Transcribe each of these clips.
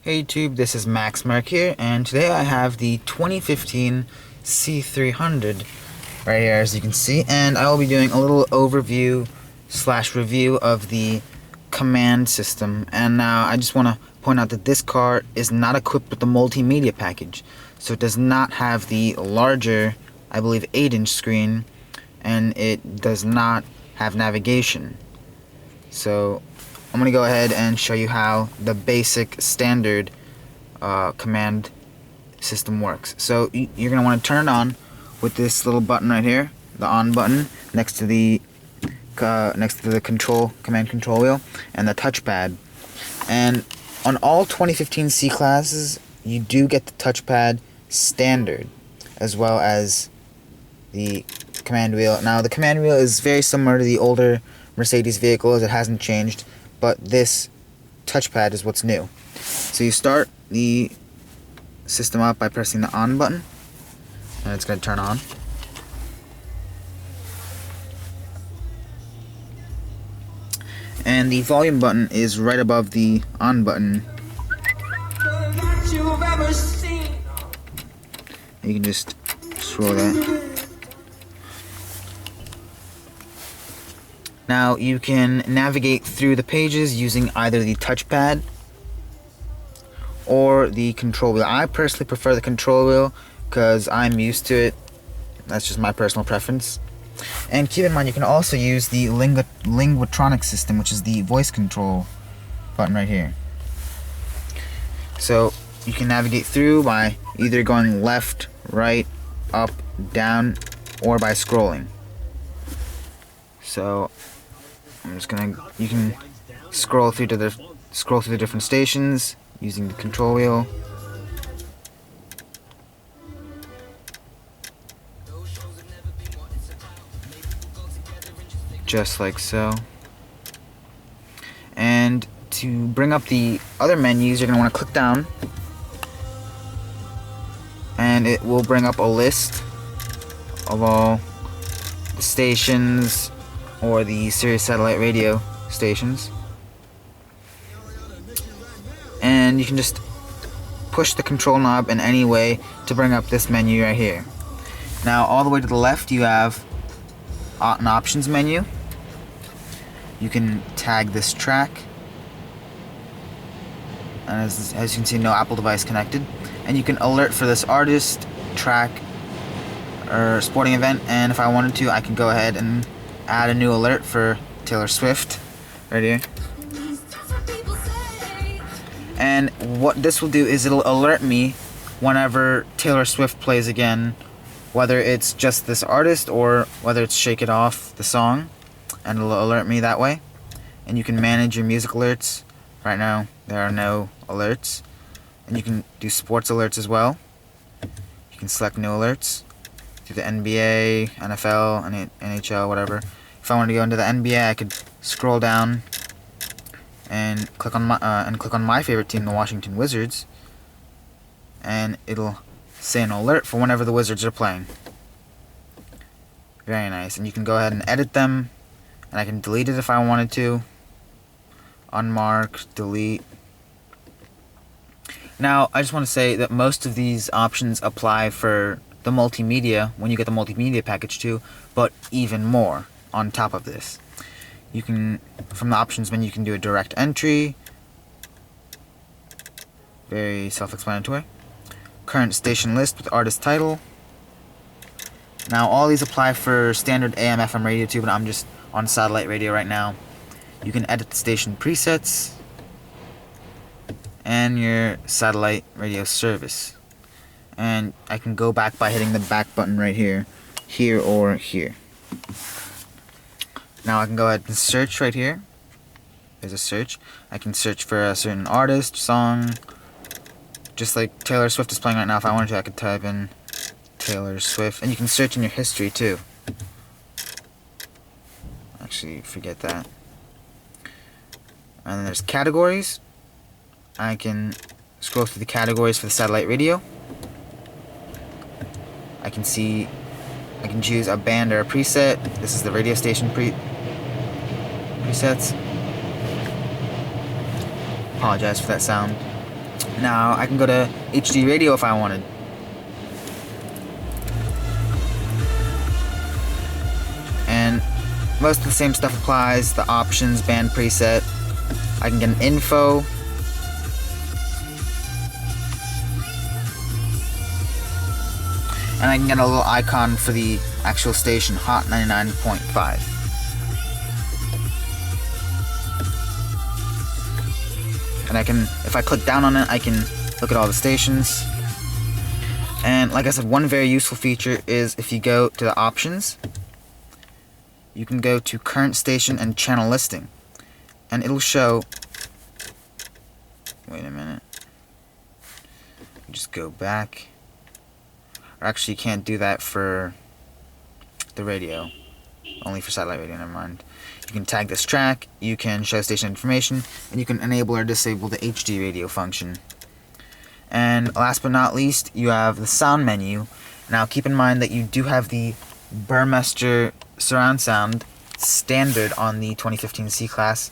Hey YouTube, this is Max Mark here, and today I have the 2015 C300 right here, as you can see, and I will be doing a little overview slash review of the Comand system. And now I just want to point out that this car is not equipped with the Multimedia Package, so it does not have the larger, I believe, 8-inch screen, and it does not have navigation. So I'm going to go ahead and show you how the basic standard Comand system works. So you're going to want to turn it on with this little button right here, the on button, next to the command control wheel and the touchpad. And on all 2015 C-Classes, you do get the touchpad standard, as well as the command wheel. Now the command wheel is very similar to the older Mercedes vehicles. It hasn't changed, but this touchpad is what's new. So you start the system up by pressing the on button, and it's going to turn on. And the volume button is right above the on button. You can just scroll that. Now you can navigate through the pages using either the touchpad or the control wheel. I personally prefer the control wheel because I'm used to it. That's just my personal preference. And keep in mind, you can also use the Linguatronic system, which is the voice control button right here. So you can navigate through by either going left, right, up, down, or by scrolling. So you can scroll through the different stations using the control wheel. Just like so. And to bring up the other menus, you're going to want to click down, and it will bring up a list of all the stations or the Sirius satellite radio stations. And you can just push the control knob in any way to bring up this menu right here. Now all the way to the left you have an options menu. You can tag this track, and as you can see, no Apple device connected. And you can alert for this artist, track, or sporting event, and if I wanted to, I can go ahead and add a new alert for Taylor Swift right here. And what this will do is it'll alert me whenever Taylor Swift plays again, whether it's just this artist or whether it's Shake It Off, the song, and it'll alert me that way. And you can manage your music alerts. Right now there are no alerts. And you can do sports alerts as well. You can select new alerts through the NBA, NFL, and NHL, whatever. If I wanted to go into the NBA, I could scroll down and click on my favorite team, the Washington Wizards, and it'll say an alert for whenever the Wizards are playing. Very nice. And you can go ahead and edit them, and I can delete it if I wanted to. Unmark, delete. Now, I just want to say that most of these options apply for the multimedia when you get the multimedia package too, but even more on top of this. You can, from the options menu, you can do a direct entry. Very self-explanatory. Current station list with artist title. Now, all these apply for standard AM, FM radio too, but I'm just on satellite radio right now. You can edit the station presets and your satellite radio service. And I can go back by hitting the back button right here, or here. Now I can go ahead and search right here. There's a search. I can search for a certain artist, song, just like Taylor Swift is playing right now. If I wanted to, I could type in Taylor Swift, and you can search in your history too. Actually, forget that. And then there's categories. I can scroll through the categories for the satellite radio. I can choose a band or a preset. This is the radio station presets. Apologize for that sound. Now I can go to HD radio if I wanted. And most of the same stuff applies. The options, band preset. I can get an info. And I can get a little icon for the actual station, Hot 99.5. And I can, if I click down on it, I can look at all the stations. And like I said, one very useful feature is if you go to the options, you can go to current station and channel listing. And it'll show, wait a minute, just go back. Or actually, you can't do that for the radio, only for satellite radio, never mind. You can tag this track, you can show station information, and you can enable or disable the HD radio function. And last but not least, you have the sound menu. Now keep in mind that you do have the Burmester surround sound standard on the 2015 C-Class,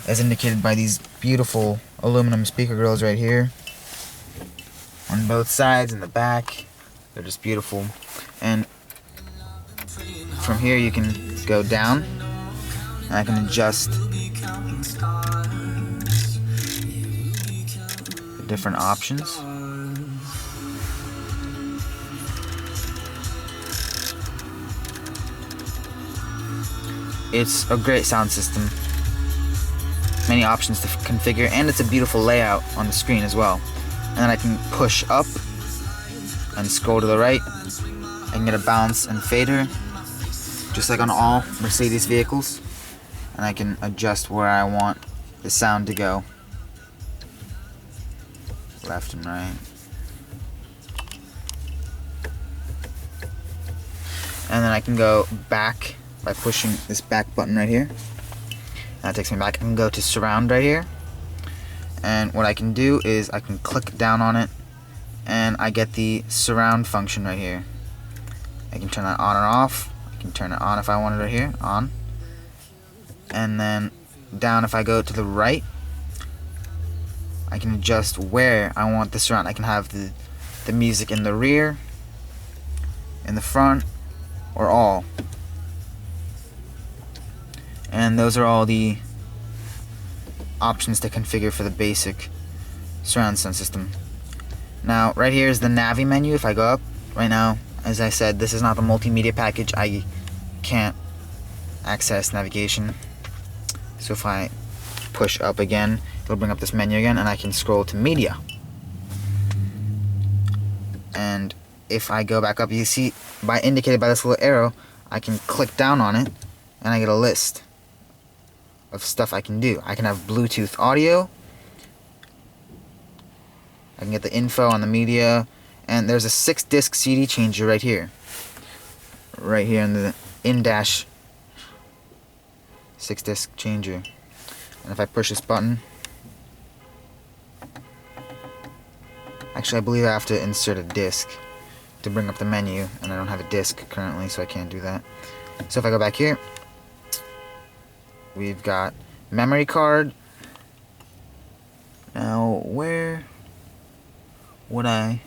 as indicated by these beautiful aluminum speaker grills right here on both sides and the back. They're just beautiful. And from here you can go down, and I can adjust the different options. It's a great sound system. Many options to configure, and it's a beautiful layout on the screen as well. And then I can push up and scroll to the right. I can get a balance and fader, just like on all Mercedes vehicles. And I can adjust where I want the sound to go, left and right. And then I can go back by pushing this back button right here. That takes me back. I can go to surround right here, and what I can do is I can click down on it, and I get the surround function right here. I can turn that on or off. I can turn it on if I want it right here, on. And then down, if I go to the right, I can adjust where I want the surround. I can have the music in the rear, in the front, or all. And those are all the options to configure for the basic surround sound system. Now, right here is the Navi menu. If I go up, right now, as I said, this is not the multimedia package. I can't access navigation. So if I push up again, it'll bring up this menu again, and I can scroll to media. And if I go back up, you see, indicated by this little arrow, I can click down on it, and I get a list of stuff I can do. I can have Bluetooth audio. I can get the info on the media, and there's a 6-disc CD changer right here. Right here in the in-dash 6-disc changer. And if I push this button, actually I believe I have to insert a disc to bring up the menu, and I don't have a disc currently, so I can't do that. So if I go back here, we've got memory card. Now, where would I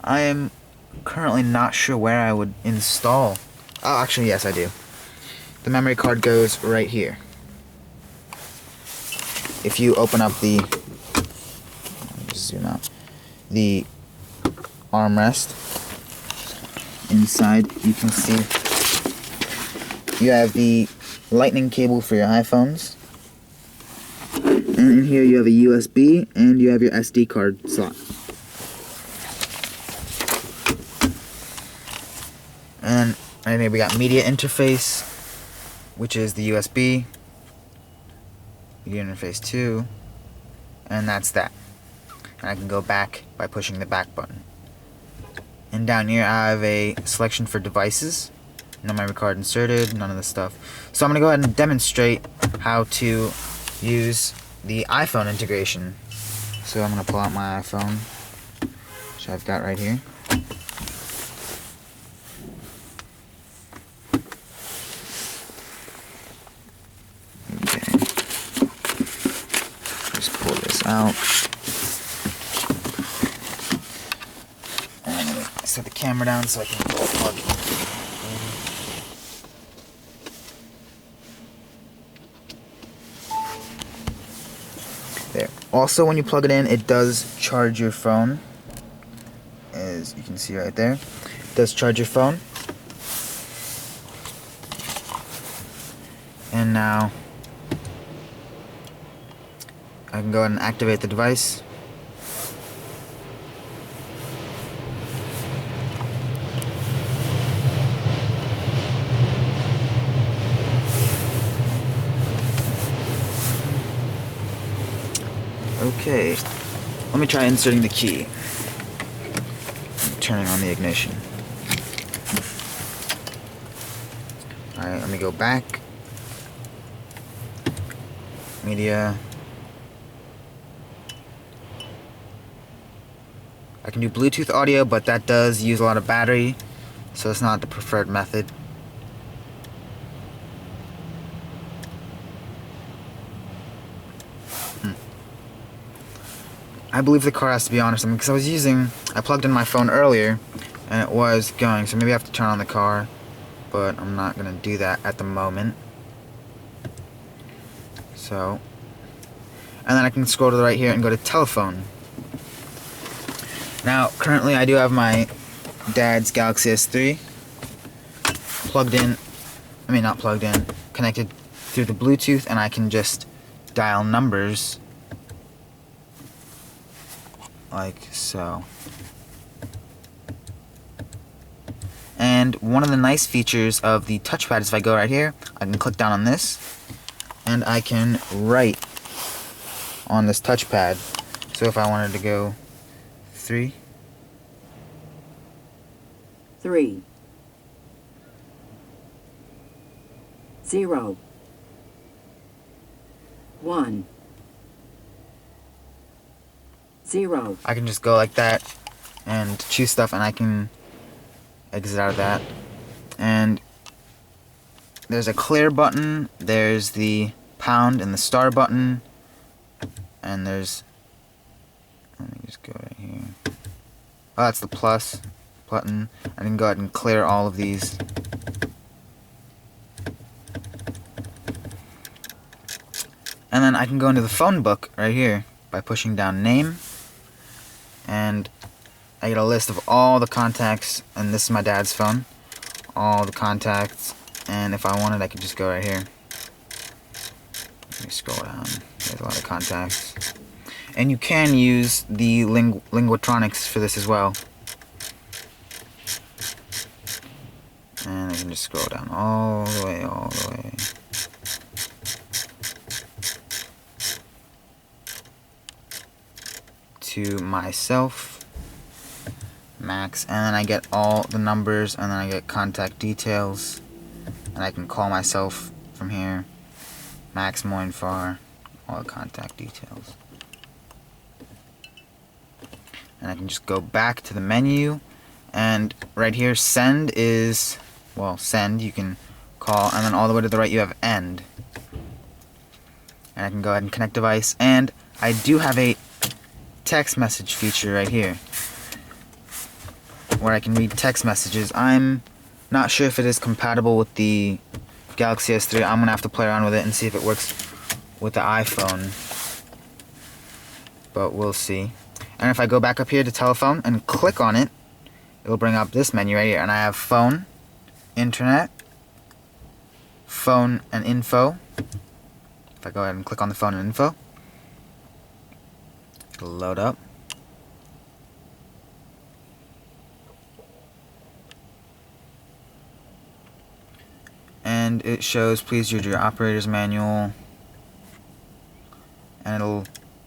am currently not sure where I would install. Oh, actually, yes, I do. The memory card goes right here. If you open up the, just zoom out, the armrest, inside you can see you have the lightning cable for your iPhones, and in here you have a USB, and you have your SD card slot. And right here we got media interface, which is the USB, media interface 2, and that's that. And I can go back by pushing the back button. And down here I have a selection for devices. No memory card inserted, none of this stuff. So I'm going to go ahead and demonstrate how to use the iPhone integration. So I'm going to pull out my iPhone, which I've got right here. Okay. Just pull this out. set the camera down so I can plug it. There. Also, when you plug it in, it does charge your phone. As you can see right there. It does charge your phone. And now I can go ahead and activate the device. Okay, let me try inserting the key. Turning on the ignition. Alright, let me go back. Media. I can do Bluetooth audio, but that does use a lot of battery, so it's not the preferred method. I believe the car has to be on or something, because I plugged in my phone earlier, and it was going, so maybe I have to turn on the car, but I'm not going to do that at the moment. So, and then I can scroll to the right here and go to telephone. Now, currently I do have my dad's Galaxy S3 connected through the Bluetooth, and I can just dial numbers like so. And one of the nice features of the touchpad is if I go right here, I can click down on this, and I can write on this touchpad. So if I wanted to go 3, 0, 1, 0. I can just go like that and choose stuff, and I can exit out of that. And there's a clear button, there's the pound and the star button, and there's, let me just go right here. Oh, that's the plus button. I can go ahead and clear all of these. And then I can go into the phone book right here by pushing down name, and I get a list of all the contacts, and this is my dad's phone, all the contacts, and if I wanted I could just go right here. Let me scroll down, there's a lot of contacts. And you can use the linguatronics for this as well. And I can just scroll down all the way. To myself, Max, and then I get all the numbers, and then I get contact details, and I can call myself from here, Max Moinfar, all the contact details. And I can just go back to the menu, and right here, send is, well, send, you can call, and then all the way to the right you have end. And I can go ahead and connect device, and I do have a text message feature right here where I can read text messages. I'm not sure if it is compatible with the Galaxy S3. I'm gonna have to play around with it and see if it works with the iPhone, but we'll see. And if I go back up here to telephone and click on it, it'll bring up this menu right here, and I have phone, internet, phone, and info. If I go ahead and click on the phone and info, it'll load up. And it shows please read your operator's manual, and it'll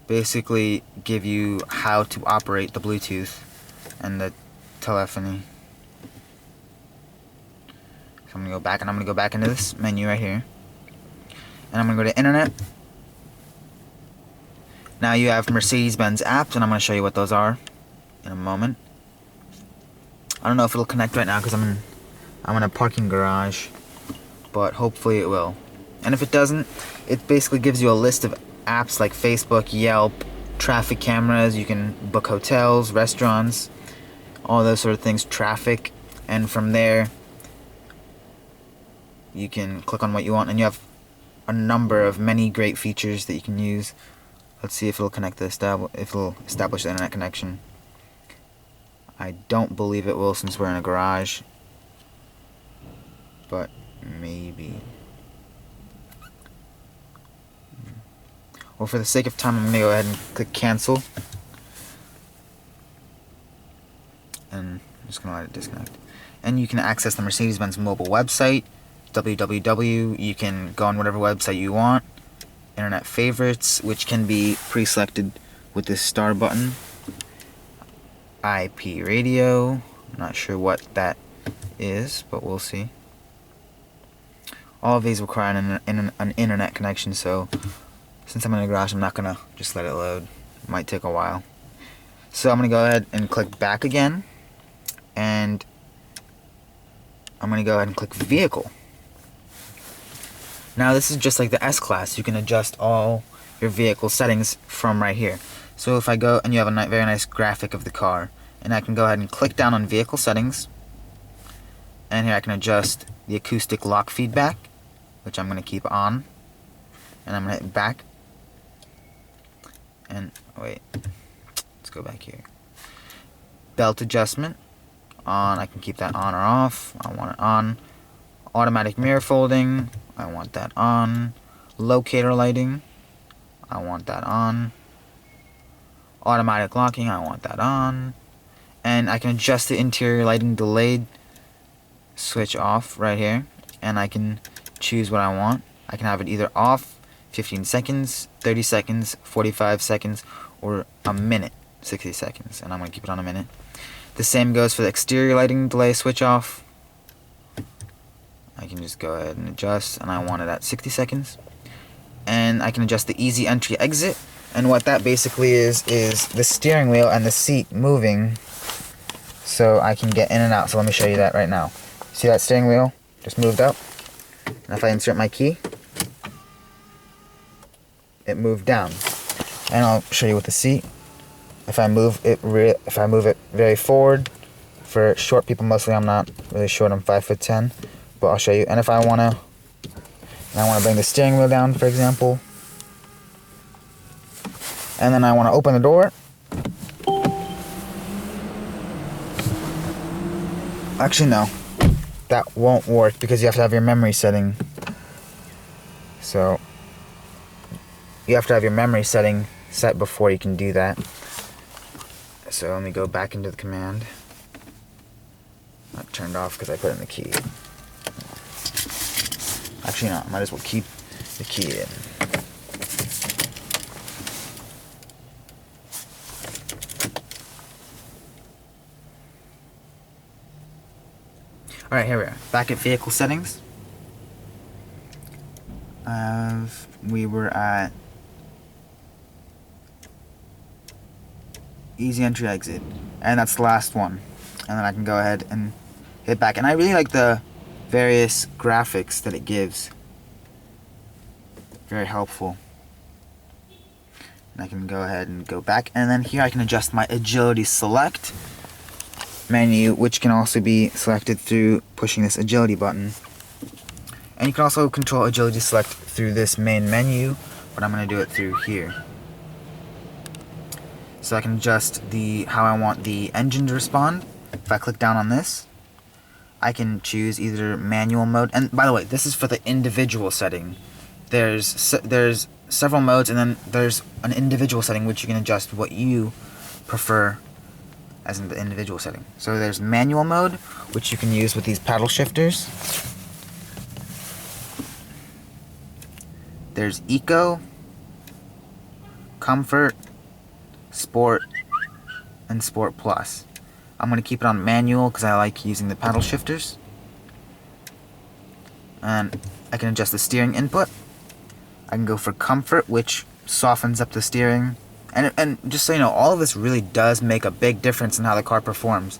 basically give you how to operate the Bluetooth and the telephony. So I'm gonna go back, and I'm gonna go back into this menu right here, and I'm gonna go to internet. Now you have Mercedes-Benz apps, and I'm going to show you what those are in a moment. I don't know if it'll connect right now because I'm in a parking garage, but hopefully it will. And if it doesn't, it basically gives you a list of apps like Facebook, Yelp, traffic cameras. You can book hotels, restaurants, all those sort of things, traffic, and from there you can click on what you want, and you have a number of many great features that you can use. Let's see if it'll establish the internet connection. I don't believe it will, since we're in a garage, but maybe. Well, for the sake of time, I'm going to go ahead and click cancel. And I'm just going to let it disconnect. And you can access the Mercedes-Benz mobile website, www. You can go on whatever website you want. Internet favorites, which can be pre-selected with this star button. IP radio. I'm not sure what that is, but we'll see. All of these require an internet connection, so since I'm in the garage, I'm not going to just let it load. It might take a while. So I'm going to go ahead and click back again, and I'm going to go ahead and click vehicle. Now this is just like the S-Class. You can adjust all your vehicle settings from right here. So if I go, and you have a very nice graphic of the car, and I can go ahead and click down on vehicle settings, and here I can adjust the acoustic lock feedback, which I'm going to keep on, and I'm going to hit back, and wait, let's go back here. Belt adjustment, on, I can keep that on or off. I want it on. Automatic mirror folding, I want that on. Locator lighting, I want that on. Automatic locking, I want that on. And I can adjust the interior lighting delayed switch off right here, and I can choose what I want. I can have it either off 15 seconds, 30 seconds, 45 seconds, or a minute, 60 seconds, and I'm going to keep it on a minute. The same goes for the exterior lighting delay switch off. I can just go ahead and adjust, and I want it at 60 seconds. And I can adjust the easy entry exit, and what that basically is the steering wheel and the seat moving so I can get in and out. So let me show you that right now. See that steering wheel just moved up? And if I insert my key, it moved down. And I'll show you with the seat. If I move it very forward, for short people mostly, I'm not really short, I'm 5'10", but I'll show you. And if I wanna bring the steering wheel down, for example, and then I wanna open the door. Actually, no, that won't work because you have to have your memory setting. So you have to have your memory setting set before you can do that. So let me go back into the command. Not turned off because I put in the key. Actually, no, might as well keep the key in. Alright, here we are. Back at vehicle settings. We were at easy entry exit, and that's the last one. And then I can go ahead and hit back. And I really like the various graphics that it gives. Very helpful. And I can go ahead and go back, and then here I can adjust my agility select menu, which can also be selected through pushing this agility button. And you can also control agility select through this main menu, but I'm going to do it through here. So I can adjust how I want the engine to respond. If I click down on this, I can choose either manual mode, and by the way, this is for the individual setting. There's several modes, and then there's an individual setting which you can adjust what you prefer as in the individual setting. So there's manual mode, which you can use with these paddle shifters. There's eco, comfort, sport, and sport plus. I'm going to keep it on manual because I like using the paddle shifters. And I can adjust the steering input. I can go for comfort, which softens up the steering. And just so you know, all of this really does make a big difference in how the car performs.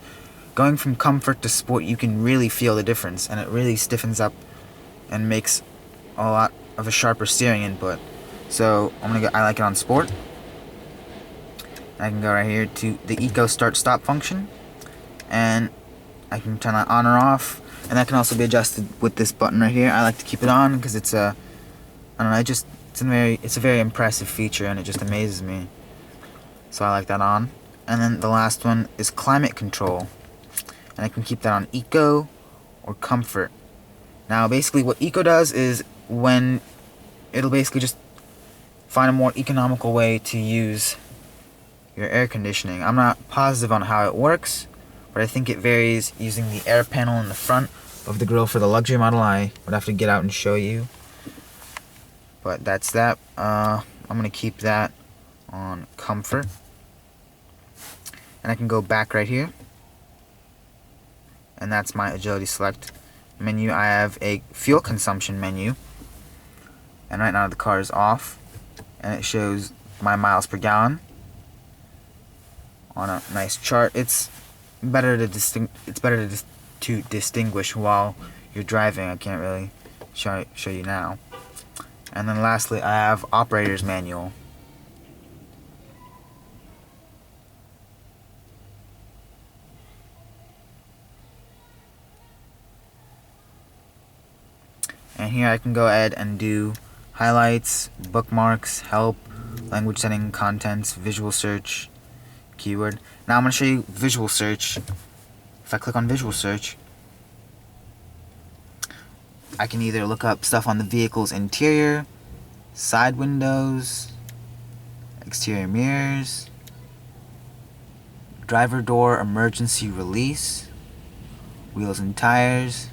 Going from comfort to sport, you can really feel the difference, and it really stiffens up and makes a lot of a sharper steering input. So I like it on sport. I can go right here to the eco start stop function, and I can turn that on or off, and that can also be adjusted with this button right here. I like to keep it on because it's a, I don't know, it's a very impressive feature, and it just amazes me. So I like that on. And then the last one is climate control, and I can keep that on eco or comfort. Now basically what eco does is when it'll basically just find a more economical way to use your air conditioning. I'm not positive on how it works, but I think it varies using the air panel in the front of the grill. For the luxury model, I would have to get out and show you. But that's that. I'm going to keep that on comfort. And I can go back right here. And that's my agility select menu. I have a fuel consumption menu. And right now the car is off. And it shows my miles per gallon on a nice chart. It's better to distinguish while you're driving. I can't really show you now. And then lastly, I have operator's manual. And here I can go ahead and do highlights, bookmarks, help, language setting, contents, visual search, keyword. Now I'm going to show you visual search. If I click on visual search, I can either look up stuff on the vehicle's interior, side windows, exterior mirrors, driver door emergency release, wheels and tires,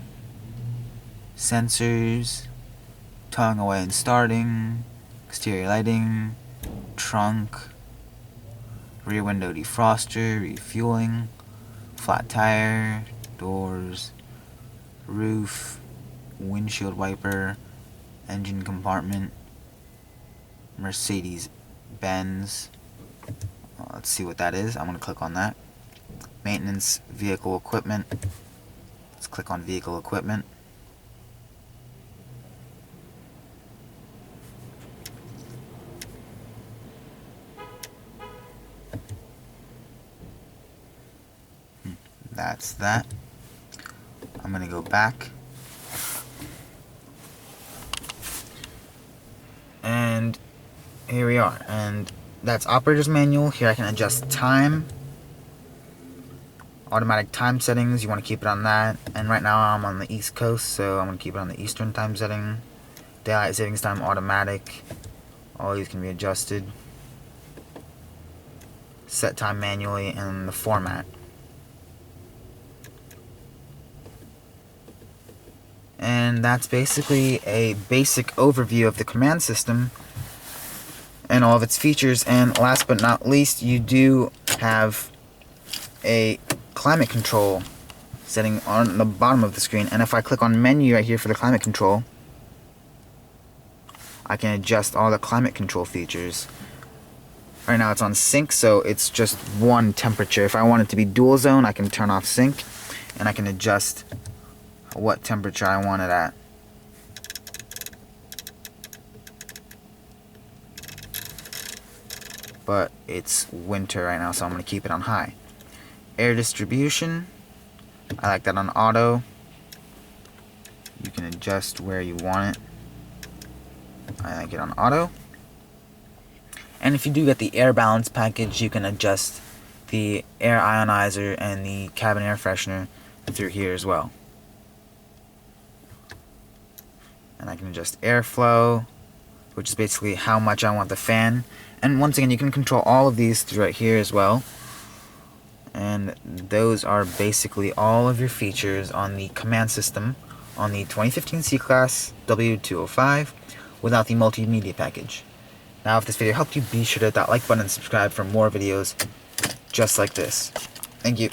sensors, towing away and starting, exterior lighting, trunk, rear window defroster, refueling, flat tire, doors, roof, windshield wiper, engine compartment, Mercedes-Benz. Let's see what that is. I'm going to click on that. Maintenance, vehicle equipment. Let's click on vehicle equipment. That's that. I'm going to go back. And here we are. And that's operator's manual. Here I can adjust time. Automatic time settings, you want to keep it on that. And right now I'm on the East Coast, so I'm going to keep it on the Eastern time setting. Daylight savings time, automatic. All these can be adjusted. Set time manually, and the format. And that's basically a basic overview of the command system and all of its features. And last but not least, you do have a climate control setting on the bottom of the screen. And if I click on menu right here for the climate control, I can adjust all the climate control features. Right now it's on sync, so it's just one temperature. If I want it to be dual zone, I can turn off sync, and I can adjust what temperature I want it at. But it's winter right now, so I'm going to keep it on high. Air distribution, I like that on auto. You can adjust where you want it. I like it on auto. And if you do get the air balance package, you can adjust the air ionizer and the cabin air freshener through here as well. And I can adjust airflow, which is basically how much I want the fan. And once again, you can control all of these through right here as well. And those are basically all of your features on the command system on the 2015 C-Class W205 without the multimedia package. Now, if this video helped you, be sure to hit that like button and subscribe for more videos just like this. Thank you.